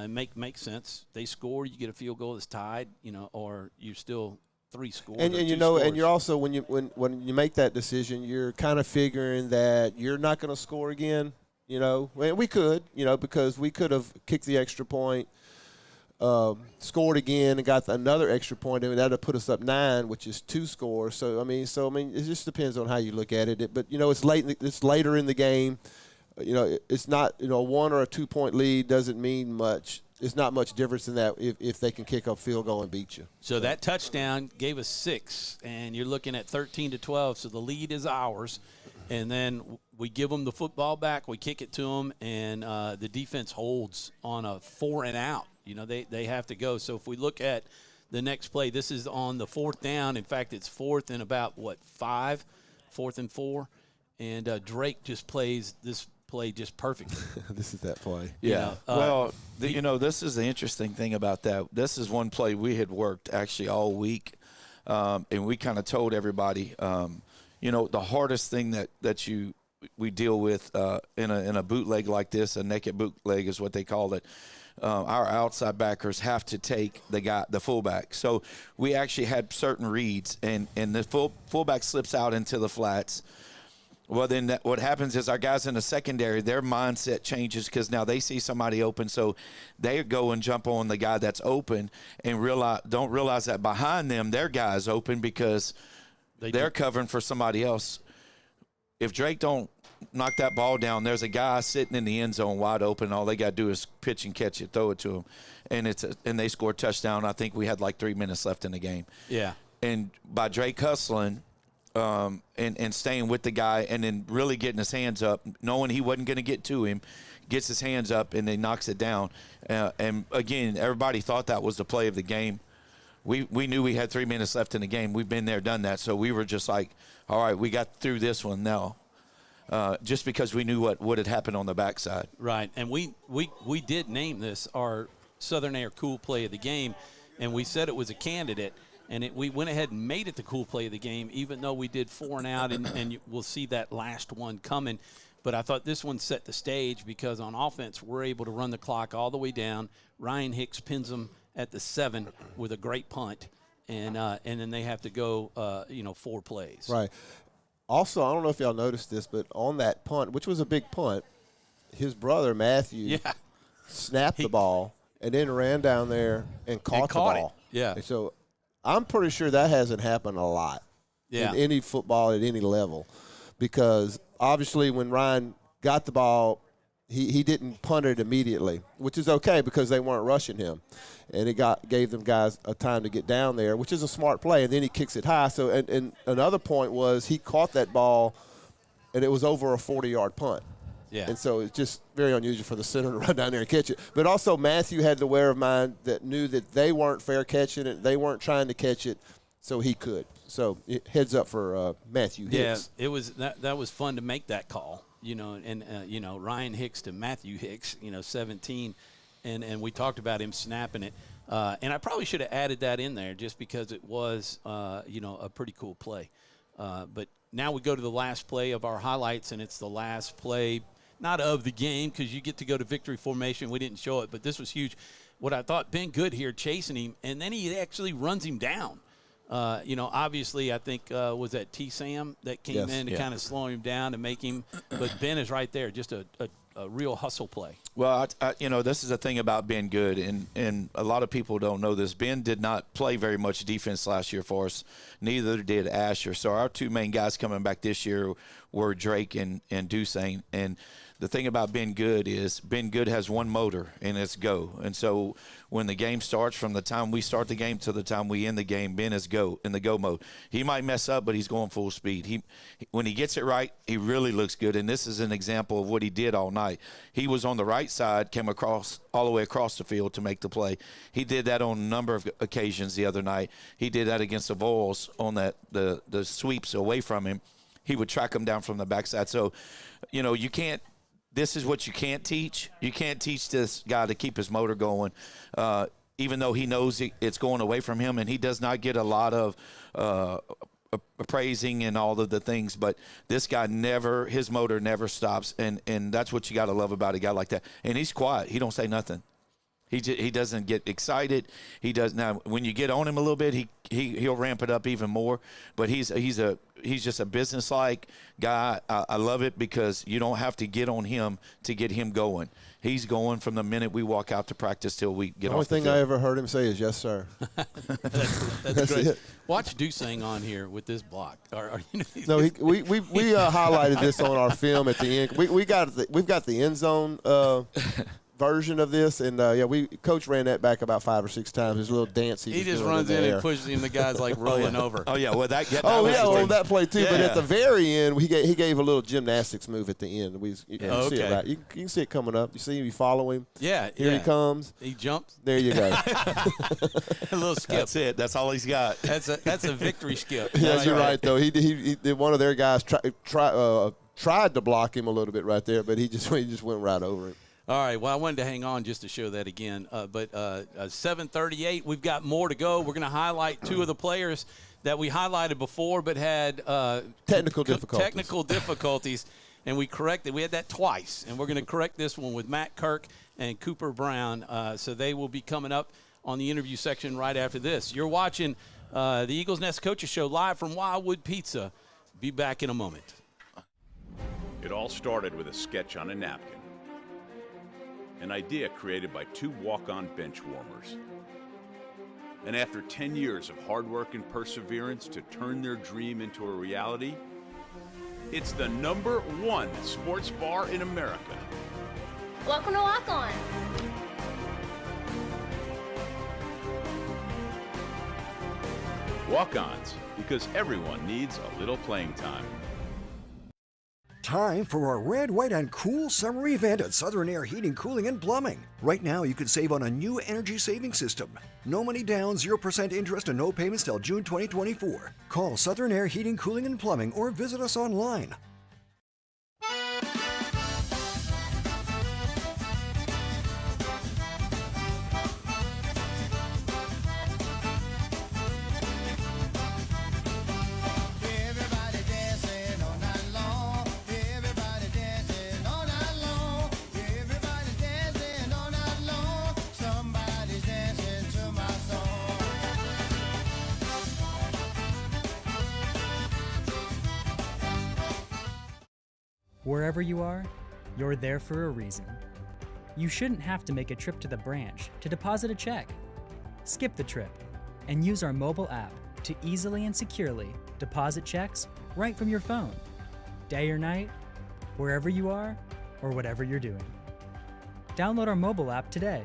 Makes sense. They score, you get a field goal that's tied, or you're still 3 scores. And and you're also when you make that decision, you're kind of figuring that you're not going to score again. Well, we could, because we could have kicked the extra point, scored again and got another extra point, and that would put us up 9, which is 2 scores. So I mean, it just depends on how you look at it. But it's late. It's later in the game. It's not a 1 or a 2 point lead doesn't mean much. It's not much difference in that if they can kick a field goal and beat you. So that touchdown gave us 6, and you're looking at 13-12. So the lead is ours, and then we give them the football back. We kick it to them, and the defense holds on a 4 and out. They have to go. So if we look at the next play, this is on the 4th down. In fact, it's 4th and about, 5? 4th and 4. And Drake just plays this play just perfectly. This is that play. Yeah. This is the interesting thing about that. This is one play we had worked actually all week, and we kind of told everybody, the hardest thing that we deal with in a bootleg like this, a naked bootleg is what they call it. Our outside backers have to take the fullback. So we actually had certain reads, and the fullback slips out into the flats. Well, then what happens is our guys in the secondary, their mindset changes because now they see somebody open, so they go and jump on the guy that's open and don't realize that behind them, their guy's open because they're covering for somebody else. If Drake don't knock that ball down, there's a guy sitting in the end zone wide open. All they got to do is pitch and catch it, throw it to him, and they score a touchdown. I think we had 3 minutes left in the game. Yeah. And by Drake hustling and staying with the guy and then really getting his hands up, knowing he wasn't going to get to him, gets his hands up and then knocks it down. And, again, everybody thought that was the play of the game. We knew we had 3 minutes left in the game. We've been there, done that. So we were just like, all right, we got through this one now. Just because we knew what had happened on the backside. Right, and we did name this our Southern Air Cool Play of the Game, and we said it was a candidate, and we went ahead and made it the Cool Play of the Game, even though we did 4 and out, and we'll see that last one coming. But I thought this one set the stage because on offense we're able to run the clock all the way down. Ryan Hicks pins them at the 7 with a great punt, and then they have to go 4 plays. Right. Also, I don't know if y'all noticed this, but on that punt, which was a big punt, his brother Matthew snapped the ball and then ran down there and caught the ball. Yeah. And so I'm pretty sure that hasn't happened a lot in any football at any level, because obviously when Ryan got the ball, he didn't punt it immediately, which is okay because they weren't rushing him. And it gave them guys a time to get down there, which is a smart play. And then he kicks it high. So, and another point was he caught that ball and it was over a 40-yard punt. Yeah. And so it's just very unusual for the center to run down there and catch it. But also Matthew had the aware of mind that knew that they weren't fair catching it. They weren't trying to catch it, so he could. So heads up for Matthew Hicks. Yeah, it was that was fun to make that call. And Ryan Hicks to Matthew Hicks, 17, and we talked about him snapping it. And I probably should have added that in there just because it was, a pretty cool play. But now we go to the last play of our highlights, and it's the last play, not of the game, because you get to go to victory formation. We didn't show it, but this was huge. What I thought, Ben Good here chasing him, and then he actually runs him down. Obviously, I think was that T-Sam that came in to kind of slow him down and make him. But Ben is right there, just a real hustle play. Well, this is the thing about Ben Good, and a lot of people don't know this. Ben did not play very much defense last year for us. Neither did Asher. So our two main guys coming back this year were Drake and Dusane. And the thing about Ben Good is Ben Good has one motor, and it's go. And so when the game starts, from the time we start the game to the time we end the game, Ben is go in the go mode. He might mess up, but he's going full speed. When he gets it right, he really looks good. And this is an example of what he did all night. He was on the right side, came across all the way across the field to make the play. He did that on a number of occasions the other night. He did that against the Vols on the sweeps away from him. He would track him down from the backside. So, you can't. This is what you can't teach. You can't teach this guy to keep his motor going, even though he knows it's going away from him, and he does not get a lot of praising and all of the things. But this guy his motor never stops, and that's what you got to love about a guy like that. And he's quiet. He don't say nothing. He doesn't get excited. He does now. When you get on him a little bit, he'll ramp it up even more. But he's just a businesslike guy. I love it because you don't have to get on him to get him going. He's going from the minute we walk out to practice till we get off the field. The only thing I ever heard him say is yes, sir. That's great. Watch Dusang on here with this block. No, we highlighted this on our film at the end. We've got the end zone version of this, and Coach ran that back about 5 or 6 times. His little dance he just runs in and pushes him. The guy's like rolling over. Oh yeah, well that on that play too. Yeah. But at the very end, he gave a little gymnastics move at the end. See it right. You can see it coming up. You see him. You follow him. Yeah, here he comes. He jumps. There you go. A little skip. That's it. That's all he's got. That's a victory skip. Yes, you're right though. He one of their guys tried to block him a little bit right there, but he just went right over it. All right, well, I wanted to hang on just to show that again. But 7:38, we've got more to go. We're going to highlight 2 of the players that we highlighted before but had technical difficulties, and we corrected. We had that twice, and we're going to correct this one with Matt Kirk and Cooper Brown. So they will be coming up on the interview section right after this. You're watching the Eagles Nest Coaches Show live from Wildwood Pizza. Be back in a moment. It all started with a sketch on a napkin. An idea created by 2 walk-on bench warmers. And after 10 years of hard work and perseverance to turn their dream into a reality, it's the #1 sports bar in America. Welcome to Walk On. Walk-ons, because everyone needs a little playing time. Time for a red, white, and cool summer event at Southern Air Heating, Cooling, and Plumbing. Right now, you can save on a new energy saving system. No money down, 0% interest, and no payments till June 2024. Call Southern Air Heating, Cooling, and Plumbing or visit us online. Wherever you are, you're there for a reason. You shouldn't have to make a trip to the branch to deposit a check. Skip the trip and use our mobile app to easily and securely deposit checks right from your phone. Day or night, wherever you are or whatever you're doing. Download our mobile app today.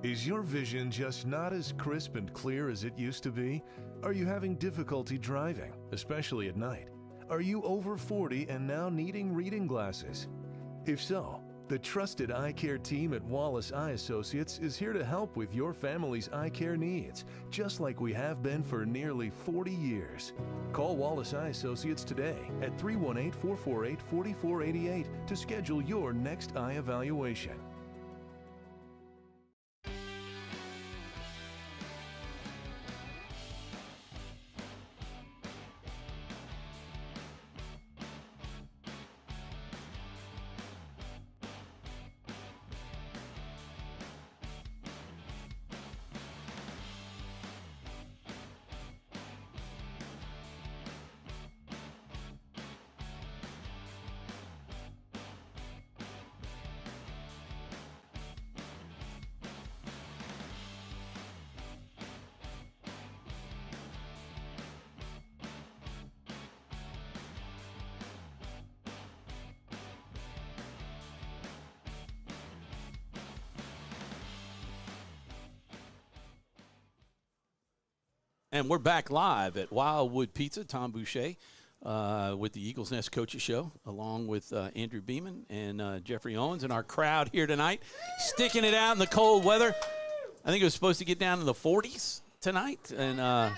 Is your vision just not as crisp and clear as it used to be? Are you having difficulty driving, especially at night? Are you over 40 and now needing reading glasses? If so, the trusted eye care team at Wallace Eye Associates is here to help with your family's eye care needs, just like we have been for nearly 40 years. Call Wallace Eye Associates today at 318-448-4488 to schedule your next eye evaluation. And we're back live at Wildwood Pizza, Tom Boucher, with the Eagles Nest Coaches Show, along with Andrew Beeman and Jeffrey Owens, and our crowd here tonight, sticking it out in the cold weather. I think it was supposed to get down in the 40s tonight, and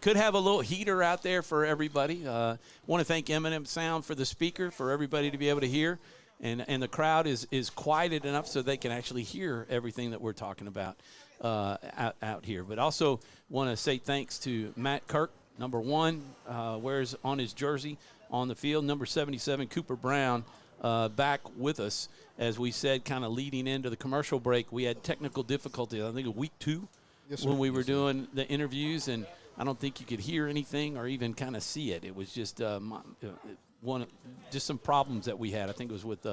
could have a little heater out there for everybody. Want to thank M&M Sound for the speaker, for everybody to be able to hear, and the crowd is quieted enough so they can actually hear everything that we're talking about out here. But also want to say thanks to Matt Kirk, number 1, wears on his jersey on the field. Number 77, Cooper Brown, back with us. As we said, kind of leading into the commercial break, we had technical difficulties, I think, week 2 when we were doing the interviews, and I don't think you could hear anything or even kind of see it. It was just just some problems that we had. I think it was with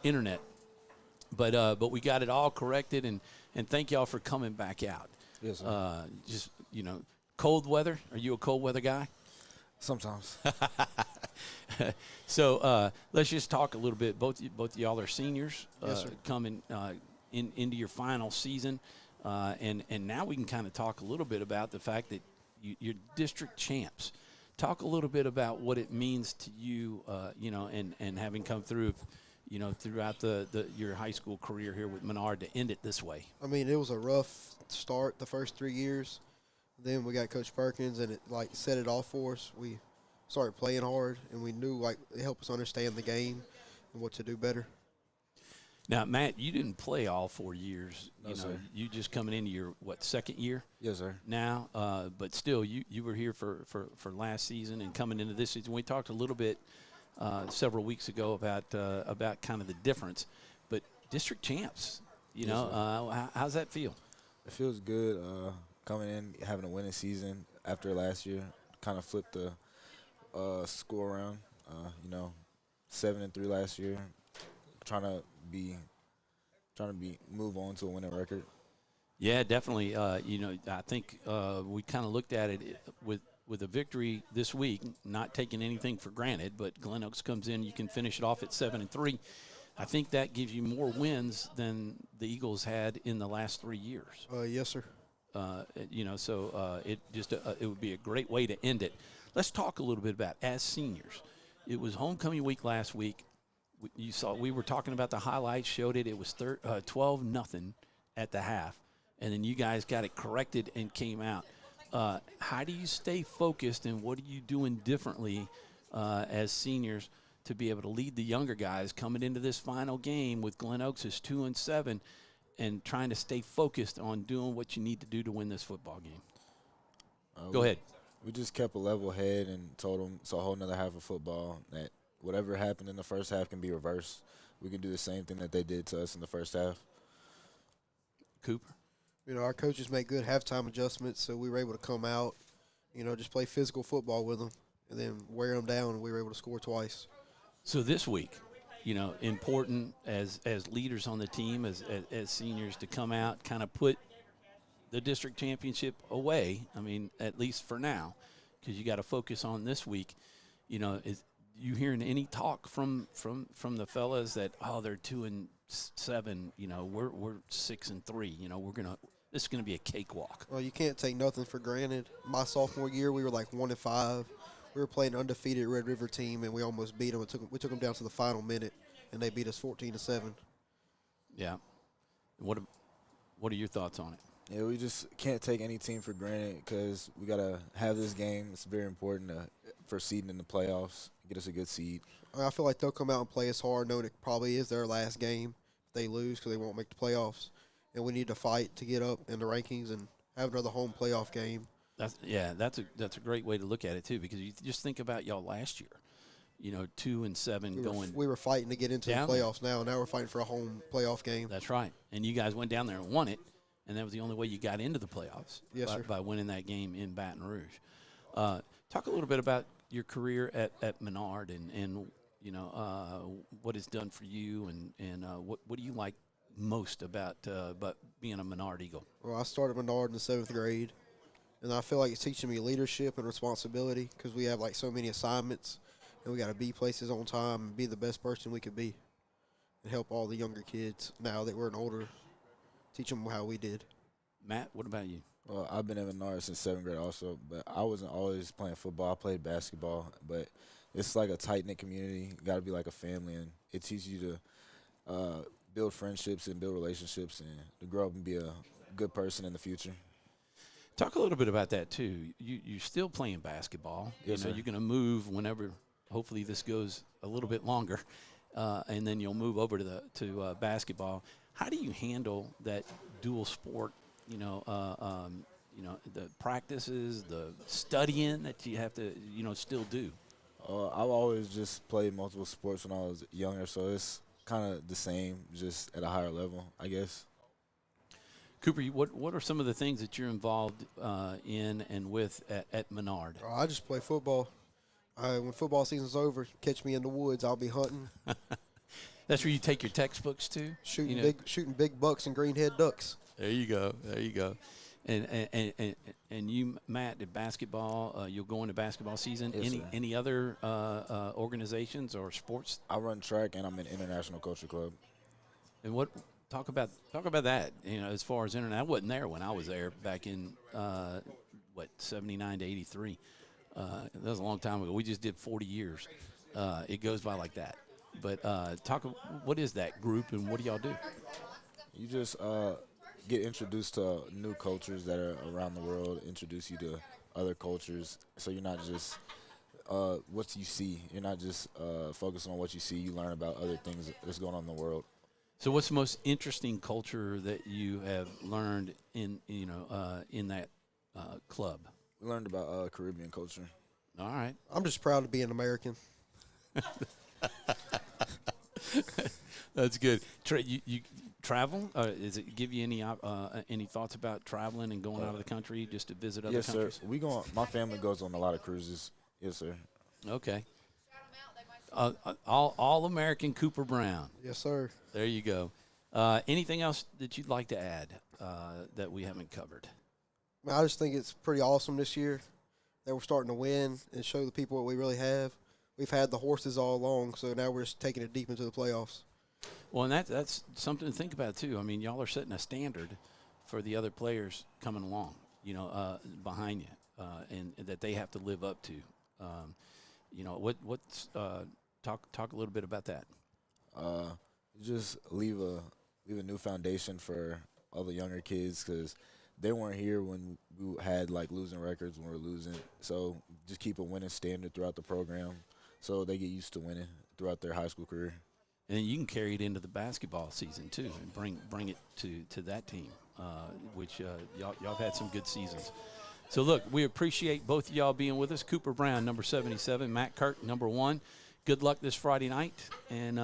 internet. But we got it all corrected, and thank y'all for coming back out. Yes, sir. Just, cold weather. Are you a cold weather guy? Sometimes. So let's just talk a little bit. Both of y'all are seniors, Yes, sir. coming into your final season, and now we can kind of talk a little bit about the fact that you're district champs. Talk a little bit about what it means to you, and having come through, throughout your high school career here with Menard to end it this way. I mean, it was a rough start the first 3 years. Then we got Coach Perkins, and it set it off for us. We started playing hard, and we knew it helped us understand the game and what to do better. Now, Matt, you didn't play all 4 years. No, sir. You just coming into your second year? Yes, sir. Now, but still, you were here for last season and coming into this season. We talked a little bit several weeks ago about kind of the difference, but district champs. How's that feel? It feels good coming in, having a winning season after last year. Kind of flipped the score around. 7-3 last year. Trying to move on to a winning record. Yeah, definitely. I think we kind of looked at it with a victory this week, not taking anything for granted, but Glen Oaks comes in, you can finish it off at 7-3. I think that gives you more wins than the Eagles had in the last 3 years. Yes, sir. It would be a great way to end it. Let's talk a little bit about, as seniors, it was homecoming week last week. You saw, we were talking about the highlights, showed it. It was 12-0 at the half, and then you guys got it corrected and came out. How do you stay focused, and what are you doing differently as seniors to be able to lead the younger guys coming into this final game with Glen Oaks as 2-7 and trying to stay focused on doing what you need to do to win this football game? Go ahead. We just kept a level head and told them it's a whole nother half of football, that whatever happened in the first half can be reversed. We can do the same thing that they did to us in the first half. Cooper? Our coaches make good halftime adjustments, so we were able to come out, just play physical football with them and then wear them down, and we were able to score twice. So this week, important as leaders on the team, as seniors, to come out, kind of put the district championship away. I mean, at least for now, because you got to focus on this week. Is you hearing any talk from the fellas that, they're 2-7? We're 6-3. This is gonna be a cakewalk. Well, you can't take nothing for granted. My sophomore year, we were 1-5. We were playing an undefeated Red River team, and we almost beat them. We took them down to the final minute, and they beat us 14-7. Yeah. What are your thoughts on it? Yeah, we just can't take any team for granted because we got to have this game. It's very important for seeding in the playoffs, get us a good seed. I feel like they'll come out and play us hard, knowing it probably is their last game if they lose because they won't make the playoffs. And we need to fight to get up in the rankings and have another home playoff game. That's a great way to look at it too, because you just think about y'all last year. 2-7 We were fighting to get into the playoffs now we're fighting for a home playoff game. That's right. And you guys went down there and won it, and that was the only way you got into the playoffs. Yes, sir. By winning that game in Baton Rouge. Talk a little bit about your career at Menard and what it's done for you and what do you like most about being a Menard Eagle? Well, I started Menard in the 7th grade, and I feel like it's teaching me leadership and responsibility because we have so many assignments, and we got to be places on time and be the best person we could be and help all the younger kids now that we're older, teach them how we did. Matt, what about you? Well, I've been at Menard since 7th grade also, but I wasn't always playing football. I played basketball, but it's like a tight-knit community. You got to be like a family, and it teaches you to build friendships and build relationships and to grow up and be a good person in the future. Talk a little bit about that, too. You're still playing basketball. Yes, sir. You're going to move whenever, hopefully this goes a little bit longer, and then you'll move over to basketball. How do you handle that dual sport, the practices, the studying that you have to, still do? I've always just played multiple sports when I was younger, so it's kind of the same, just at a higher level, I guess. Cooper, what are some of the things that you're involved in and with at Menard? I just play football. When football season's over, catch me in the woods. I'll be hunting. That's where you take your textbooks to? Shooting big bucks and green-head ducks. There you go. And you, Matt, at basketball, you'll go into basketball season. Yes, Any other organizations or sports? I run track, and I'm in International Culture Club. And talk about that? As far as internet, I wasn't there when I was there back in 79 to 83. That was a long time ago. We just did 40 years. It goes by like that. But what is that group, and what do y'all do? You just get introduced to new cultures that are around the world, introduce you to other cultures, so you're not just what you see. You're not just focusing on what you see. You learn about other things that's going on in the world. So what's the most interesting culture that you have learned in that club? We learned about Caribbean culture. All right. I'm just proud to be an American. That's good. You travel? Does it give you any thoughts about traveling and going out of the country just to visit other countries? Yes, sir. My family goes on a lot of cruises. Yes, sir. Okay. All American Cooper Brown. Yes, sir. There you go. Anything else that you'd like to add that we haven't covered? I just think it's pretty awesome this year that we're starting to win and show the people what we really have. We've had the horses all along, so now we're just taking it deep into the playoffs. Well, and that's something to think about, too. I mean, y'all are setting a standard for the other players coming along, behind you, and that they have to live up to. Talk a little bit about that. Just leave a new foundation for all the younger kids because they weren't here when we had losing records when we were losing. So just keep a winning standard throughout the program so they get used to winning throughout their high school career. And you can carry it into the basketball season too, and bring it to that team, which y'all have had some good seasons. So look, we appreciate both of y'all being with us. Cooper Brown, number 77, Matt Kirk, number 1. Good luck this Friday night, and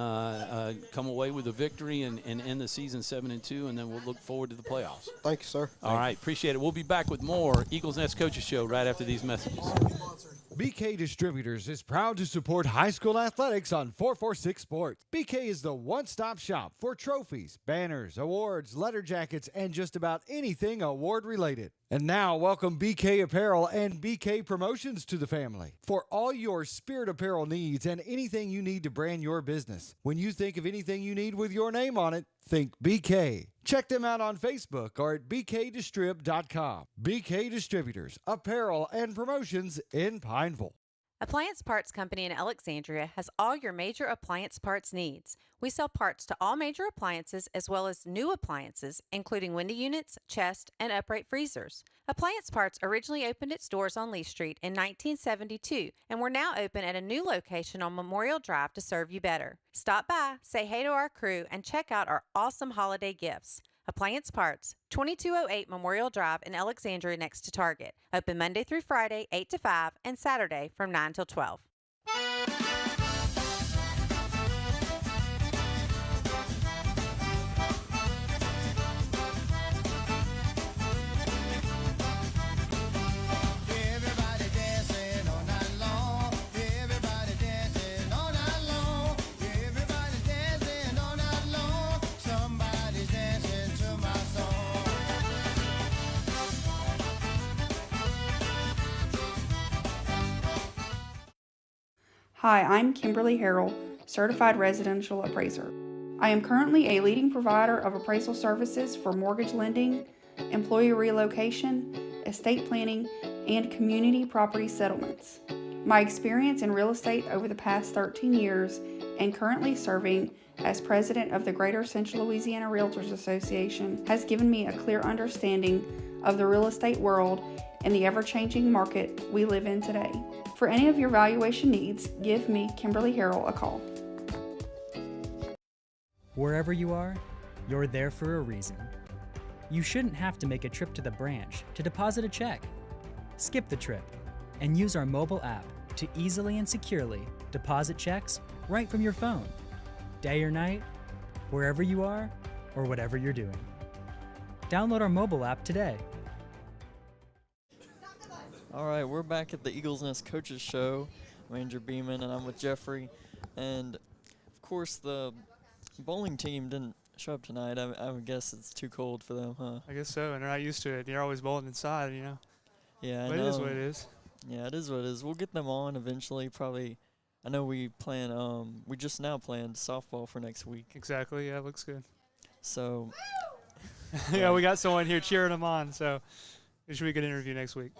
come away with a victory and end the season 7-2, and then we'll look forward to the playoffs. Thank you, sir. All right, appreciate it. We'll be back with more Eagles Nest Coaches Show right after these messages. BK Distributors is proud to support high school athletics on 446 Sports. BK is the one-stop shop for trophies, banners, awards, letter jackets, and just about anything award-related. And now, welcome BK Apparel and BK Promotions to the family. For all your spirit apparel needs and anything you need to brand your business. When you think of anything you need with your name on it, think BK. Check them out on Facebook or at bkdistrib.com. BK Distributors, apparel and promotions in Pineville. Appliance Parts Company in Alexandria has all your major appliance parts needs. We sell parts to all major appliances as well as new appliances, including window units, chest, and upright freezers. Appliance Parts originally opened its doors on Lee Street in 1972, and we're now open at a new location on Memorial Drive to serve you better. Stop by, say hey to our crew, and check out our awesome holiday gifts. Appliance Parts, 2208 Memorial Drive in Alexandria next to Target. Open Monday through Friday, 8 to 5, and Saturday from 9 till 12. Hi, I'm Kimberly Harrell, Certified Residential Appraiser. I am currently a leading provider of appraisal services for mortgage lending, employee relocation, estate planning, and community property settlements. My experience in real estate over the past 13 years and currently serving as president of the Greater Central Louisiana Realtors Association has given me a clear understanding of the real estate world and the ever-changing market we live in today. For any of your valuation needs, give me, Kimberly Harrell, a call. Wherever you are, you're there for a reason. You shouldn't have to make a trip to the branch to deposit a check. Skip the trip and use our mobile app to easily and securely deposit checks right from your phone, day or night, wherever you are or whatever you're doing. Download our mobile app today. All right, we're back at the Eagles Nest Coaches Show. I'm Andrew Beeman, and I'm with Jeffrey. And, of course, the bowling team didn't show up tonight. I would guess it's too cold for them, huh? I guess so, and they're not used to it. They're always bowling inside, you know. Yeah, but I know. It is what it is. Yeah, it is what it is. We'll get them on eventually, probably. I know we just now planned softball for next week. Exactly, yeah, looks good. So. Yeah, we got someone here cheering them on, so it should be a good interview next week.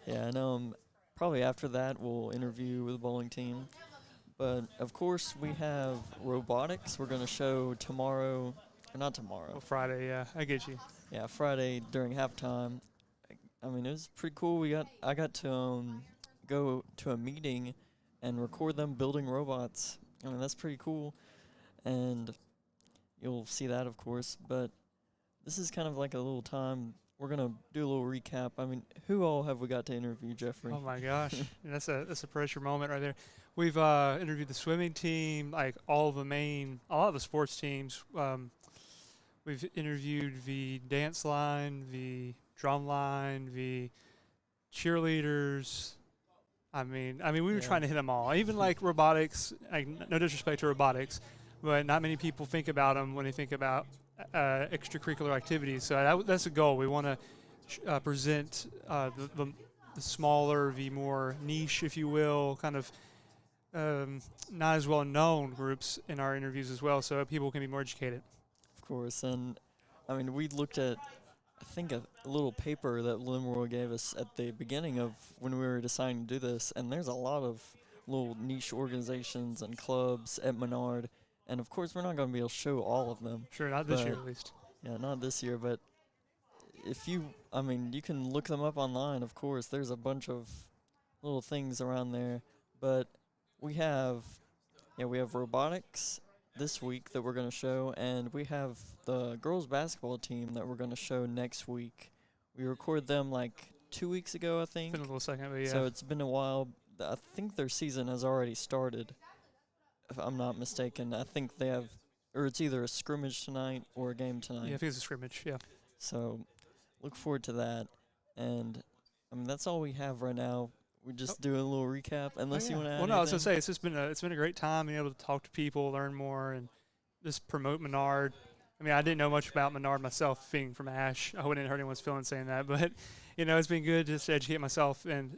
Yeah, I know. Probably after that, we'll interview with the bowling team. But, of course, we have robotics. We're going to show tomorrow, or not tomorrow. Well, Friday, yeah, I get you. Yeah, Friday during halftime. I mean, it was pretty cool. I got to go to a meeting and record them building robots. I mean, that's pretty cool. And you'll see that, of course. But this is kind of like a little time. We're going to do a little recap. I mean, who all have we got to interview, Jeffrey? Oh, my gosh. That's a pressure moment right there. We've interviewed the swimming team, like a lot of the sports teams. We've interviewed the dance line, the drum line, the cheerleaders. I mean, we were trying to hit them all. Even like robotics, like, no disrespect to robotics, but not many people think about them when they think about extracurricular activities. So that's a goal. We want to present the smaller, the more niche, if you will, kind of not as well known groups in our interviews as well, so people can be more educated. Of course, and I mean, we looked at, I think, a little paper that Lemuel gave us at the beginning of when we were deciding to do this, and there's a lot of little niche organizations and clubs at Menard. And, of course, we're not going to be able to show all of them. Sure, not this year at least. Yeah, not this year. But you can look them up online, of course. There's a bunch of little things around there. But we have robotics this week that we're going to show. And we have the girls basketball team that we're going to show next week. We recorded them like 2 weeks ago, I think. It's been a little second, but yeah. So it's been a while. I think their season has already started. If I'm not mistaken, I think they have, or it's either a scrimmage tonight or a game tonight. Yeah, I think it's a scrimmage, yeah. So look forward to that. And, I mean, that's all we have right now. We're just doing a little recap, unless you want to add anything. Well, no, I was going to say, it's been a great time being able to talk to people, learn more, and just promote Menard. I mean, I didn't know much about Menard myself, being from Ash. I wouldn't hurt anyone's feelings saying that, but, it's been good just to educate myself, and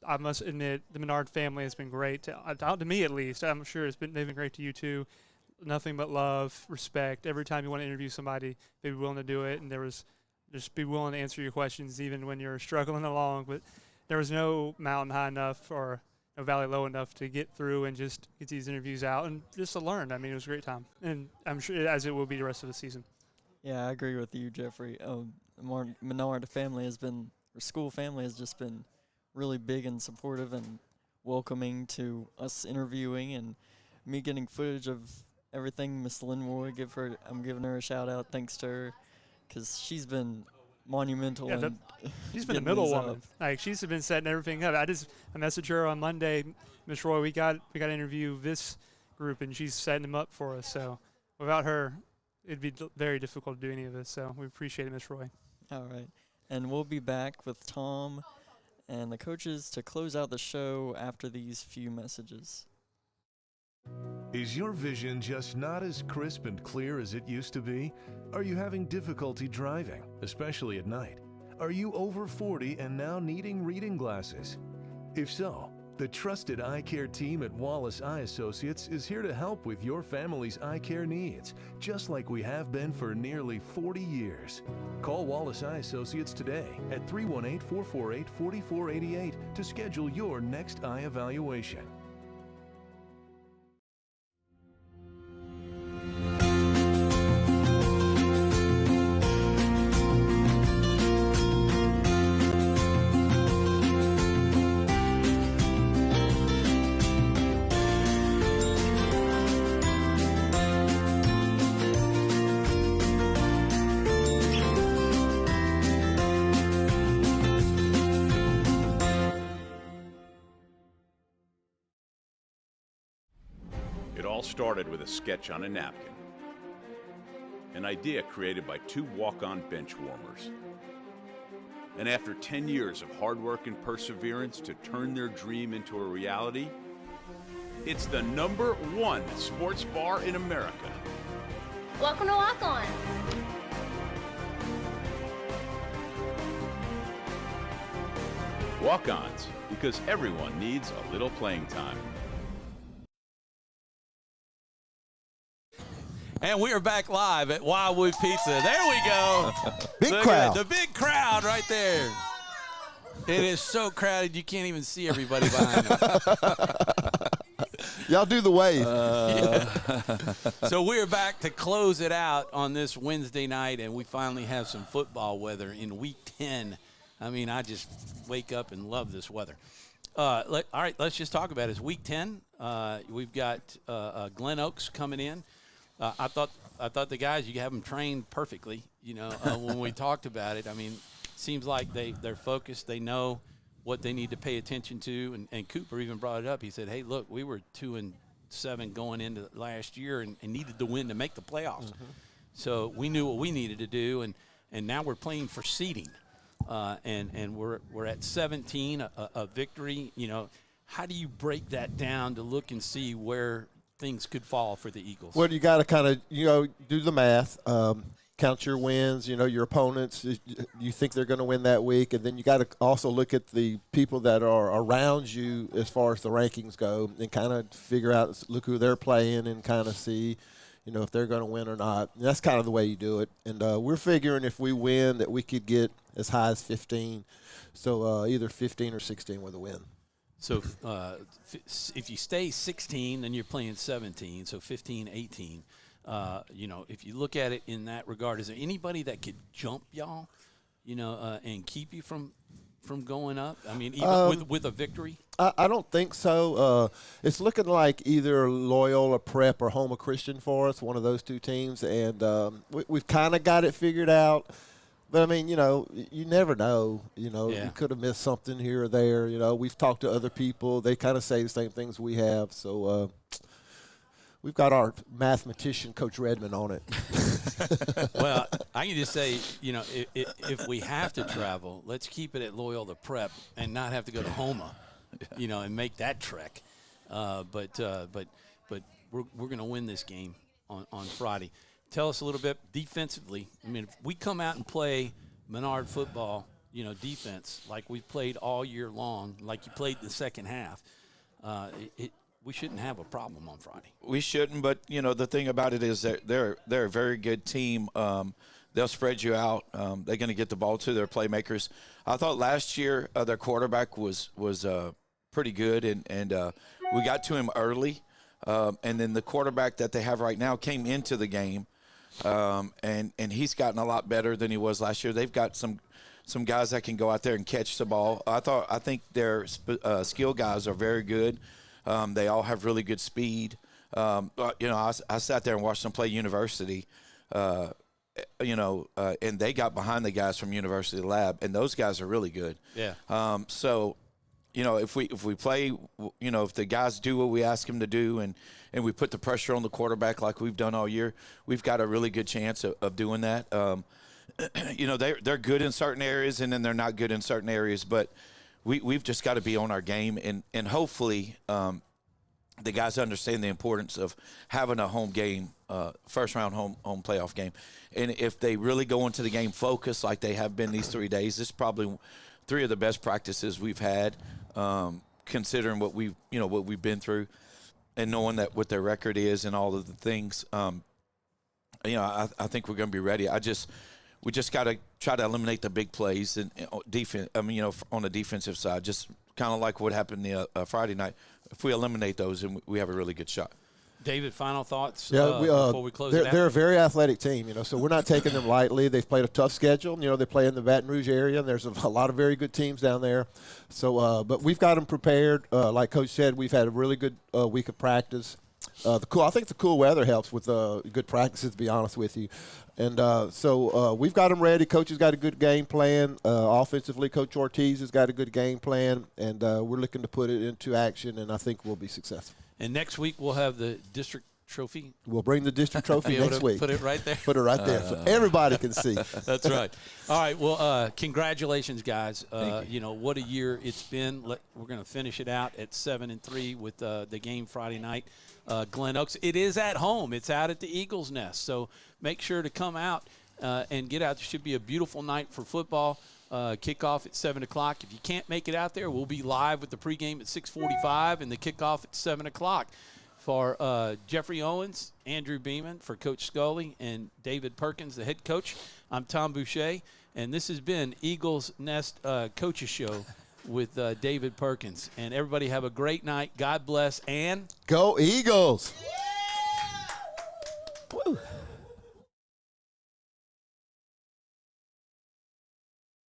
I must admit, the Menard family has been great, to me at least. I'm sure they've been great to you too. Nothing but love, respect. Every time you want to interview somebody, they'd be willing to do it, and just be willing to answer your questions even when you're struggling along. But there was no mountain high enough or Valley low enough to get through and just get these interviews out and just to learn. I mean, it was a great time, and I'm sure as it will be the rest of the season. Yeah, I agree with you, Jeffrey. Menard family has been, or school family has just been really big and supportive and welcoming to us interviewing and me getting footage of everything. Miss Linwood, I'm giving her a shout out. Thanks to her, because she's been monumental. Yeah, she's been the middle woman. Like, she's been setting everything up. I messaged her on Monday, Miss Roy. We got to interview this group, and she's setting them up for us. So without her, it'd be very difficult to do any of this. So we appreciate it, Miss Roy. All right, and we'll be back with Tom and the coaches to close out the show after these few messages. Is your vision just not as crisp and clear as it used to be? Are you having difficulty driving, especially at night? Are you over 40 and now needing reading glasses? If so, the trusted eye care team at Wallace Eye Associates is here to help with your family's eye care needs, just like we have been for nearly 40 years. Call Wallace Eye Associates today at 318-448-4488 to schedule your next eye evaluation. It all started with a sketch on a napkin. An idea created by two walk-on bench warmers. And after 10 years of hard work and perseverance to turn their dream into a reality, it's the #1 sports bar in America. Welcome to Walk On. Walk-ons, because everyone needs a little playing time. And we are back live at Wildwood Pizza. There we go. Big Look crowd. at the big crowd right there. It is so crowded you can't even see everybody behind them. Y'all do the wave. So we're back to close it out on this Wednesday night, and we finally have some football weather in Week 10. I mean, I just wake up and love this weather. All right, let's just talk about it. It's Week 10. We've got Glen Oaks coming in. I thought the guys, you have them trained perfectly. You know, when we talked about it, I mean, seems like they're focused. They know what they need to pay attention to. And Cooper even brought it up. He said, "Hey, look, we were 2-7 going into last year and needed to win to make the playoffs. Mm-hmm. So we knew what we needed to do, and now we're playing for seeding, and we're at 17, a victory. You know, how do you break that down to look and see where things could fall for the Eagles?" Well, you got to kind of, do the math, count your wins, your opponents. You think they're going to win that week. And then you got to also look at the people that are around you as far as the rankings go and kind of figure out, look who they're playing and kind of see, if they're going to win or not. And that's kind of the way you do it. And we're figuring if we win that we could get as high as 15. So either 15 or 16 with a win. So if you stay 16, then you're playing 17, so 15, 18. If you look at it in that regard, is there anybody that could jump y'all, and keep you from going up? I mean, even with a victory? I don't think so. It's looking like either Loyola Prep or Houma Christian for us, one of those two teams, and we've kind of got it figured out. But, I mean, you never know. You could have missed something here or there. We've talked to other people. They kind of say the same things we have. So we've got our mathematician, Coach Redmond, on it. Well, I can just say, if we have to travel, let's keep it at Loyola Prep and not have to go to Houma, and make that trek. But we're going to win this game on Friday. Tell us a little bit defensively. I mean, if we come out and play Menard football, defense, like we've played all year long, like you played the second half, we shouldn't have a problem on Friday. We shouldn't, but, the thing about it is that they're a very good team. They'll spread you out. They're going to get the ball to their playmakers. I thought last year their quarterback was pretty good, and we got to him early. And then the quarterback that they have right now came into the game, and he's gotten a lot better than he was last year. They've got some guys that can go out there and catch the ball. I think their skill guys are very good. They all have really good speed. I sat there and watched them play University, and they got behind the guys from University Lab, and those guys are really good. Yeah. So, if we play, if the guys do what we ask them to do, and we put the pressure on the quarterback like we've done all year, we've got a really good chance of doing that. They're good in certain areas, and then they're not good in certain areas, but we've just got to be on our game, and hopefully the guys understand the importance of having a home game, first round home playoff game. And if they really go into the game focused like they have been these 3 days, this is probably 3 of the best practices we've had, considering what we've been through, and knowing that what their record is and all of the things. I think we're going to be ready. We just got to try to eliminate the big plays and defense. On the defensive side, just kind of like what happened the Friday night. If we eliminate those, then we have a really good shot. David, final thoughts before we close they're, it out? They're a very athletic team, so we're not taking them lightly. They've played a tough schedule. They play in the Baton Rouge area, and there's a lot of very good teams down there. So, but we've got them prepared. Like Coach said, we've had a really good week of practice. I think the cool weather helps with good practices, to be honest with you. And so we've got them ready. Coach has got a good game plan. Offensively, Coach Ortiz has got a good game plan, and we're looking to put it into action, and I think we'll be successful. And next week we'll have the district trophy. We'll bring the district trophy next week. Put it right there. Put it right there so everybody can see. That's right. All right. Well, congratulations, guys. What a year it's been. We're going to finish it out at 7-3 with the game Friday night. Glen Oaks. It is at home. It's out at the Eagles Nest. So make sure to come out and get out. There should be a beautiful night for football. Kickoff at 7 o'clock. If you can't make it out there, we'll be live with the pregame at 6:45 and the kickoff at 7 o'clock. For Jeffrey Owens, Andrew Beeman, for Coach Scully, and David Perkins, the head coach, I'm Tom Boucher, and this has been Eagles Nest Coaches Show with David Perkins. And everybody have a great night. God bless, and go Eagles! Woo.